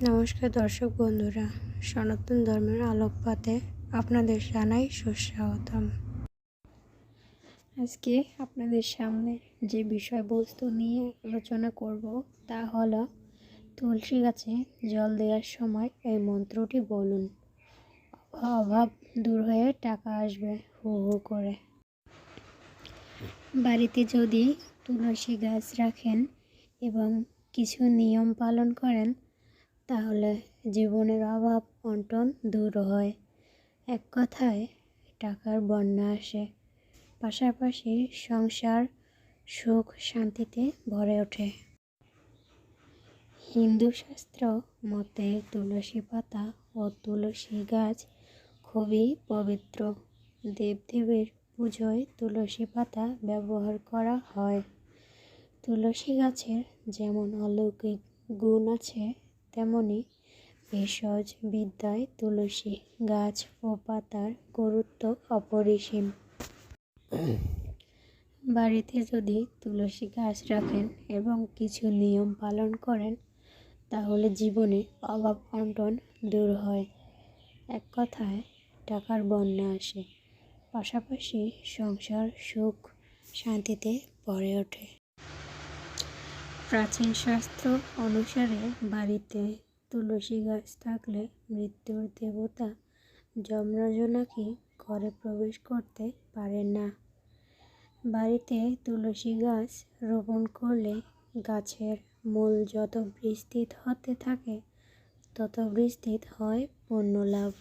নমস্কার দর্শক বন্ধুরা, সনাতন ধর্মের আলোকপাতে আপনাদের জানাই সুস্বাগতম। আজকে আপনাদের সামনে যে বিষয়বস্তু নিয়ে আলোচনা করব তা হলো তুলসী গাছে জল দেওয়ার সময় এই মন্ত্রটি বলুন। অভাব দূর হয়ে টাকা আসবে হু হু করে। বাড়িতে যদি তুলসী গাছ রাখেন এবং কিছু নিয়ম পালন করেন তাহলে জীবনের অভাব অনটন দূর হয়। এক কথায় টাকার বন্যা আসে, পাশাপাশি সংসার সুখ শান্তিতে ভরে ওঠে। হিন্দু শাস্ত্র মতে তুলসী পাতা ও তুলসী গাছ খুবই পবিত্র। দেবদেবীর পুজোয় তুলসী পাতা ব্যবহার করা হয়। তুলসী গাছের যেমন অলৌকিক গুণ আছে, তেমনি ভেষজ বিদ্যায় তুলসী গাছ ও পাতার গুরুত্ব অপরিসীম। বাড়িতে যদি তুলসী গাছ রাখেন এবং কিছু নিয়ম পালন করেন তাহলে জীবনে অভাব অনটন দূর হয়। এক কথায় টাকার বন্যা আসে, পাশাপাশি সংসার সুখ শান্তিতে ভরে ওঠে। প্রাচীন শাস্ত্র অনুসারে বাড়িতে তুলসী গাছ থাকলে মৃত্যুর দেবতা যমরাজ নাকি ঘরে প্রবেশ করতে পারেন না। বাড়িতে তুলসী গাছ রোপণ করলে গাছের মূল যত বিস্তৃত হতে থাকে তত বিস্তৃত হয় পুণ্যলাভ।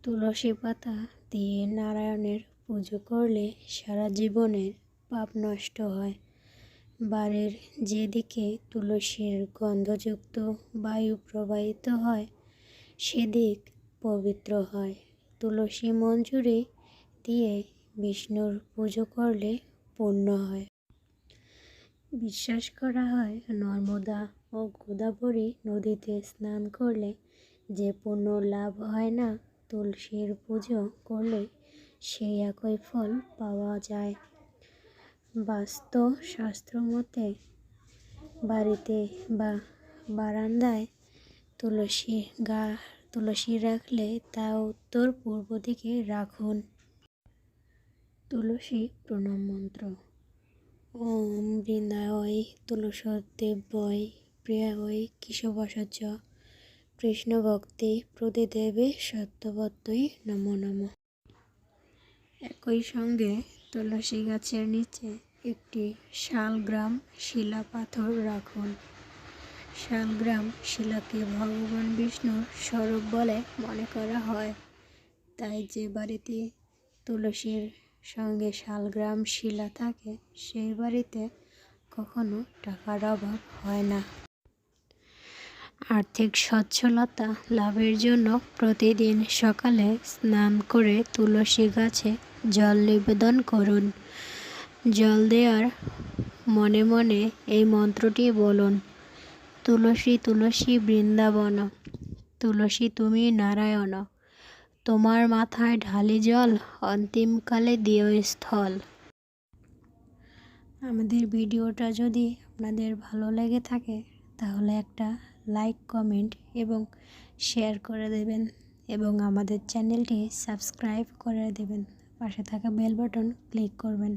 তুলসী পাতা দিয়ে নারায়ণের পুজো করলে সারা জীবনের পাপ নষ্ট হয়। বাড়ির যেদিকে তুলসীর গন্ধযুক্ত বায়ু প্রবাহিত হয় সেদিক পবিত্র হয়। তুলসী মঞ্জুরি দিয়ে বিষ্ণুর পুজো করলে পুণ্য হয়। বিশ্বাস করা হয় নর্মদা ও গোদাবরী নদীতে স্নান করলে যে পুণ্য লাভ হয় না, তুলসীর পুজো করলে সেই একই ফল পাওয়া যায়। বাস্তু শাস্ত্র মতে বাড়িতে বা বারান্দায় তুলসী রাখলে তা উত্তর পূর্ব দিকে রাখুন। তুলসী প্রণাম মন্ত্র: ওম বৃন্দায় তুলসীদেব্যৈ প্রিয়ায় কেশবস্য কৃষ্ণ ভক্তি প্রতিদেবে সত্যবত্যই নমো নমঃ। একই সঙ্গে তুলসী গাছের নিচে একটি শালগ্রাম শিলা পাথর রাখুন। শালগ্রাম শিলাকে ভগবান বিষ্ণুর স্বরূপ বলে মনে করা হয়, তাই যে বাড়িতে তুলসীর সঙ্গে শালগ্রাম শিলা থাকে সেই বাড়িতে কখনো টাকার অভাব হয় না। আর্থিক সচ্ছলতা লাভের জন্য প্রতিদিন সকালে স্নান করে তুলসী গাছে জল নিবেদন করুন। জল দেওয়ার মনে মনে এই মন্ত্রটি বলুন: তুলসী তুলসী বৃন্দাবন, তুলসী তুমি নারায়ণ, তোমার মাথায় ঢালি জল, অন্তিমকালে দিও স্থল। আমাদের ভিডিওটা যদি আপনাদের ভালো লেগে থাকে তাহলে একটা লাইক, কমেন্ট এবং শেয়ার করে দেবেন এবং আমাদের চ্যানেলটি সাবস্ক্রাইব করে দেবেন। পাশে থাকা বেল বাটন ক্লিক করবেন।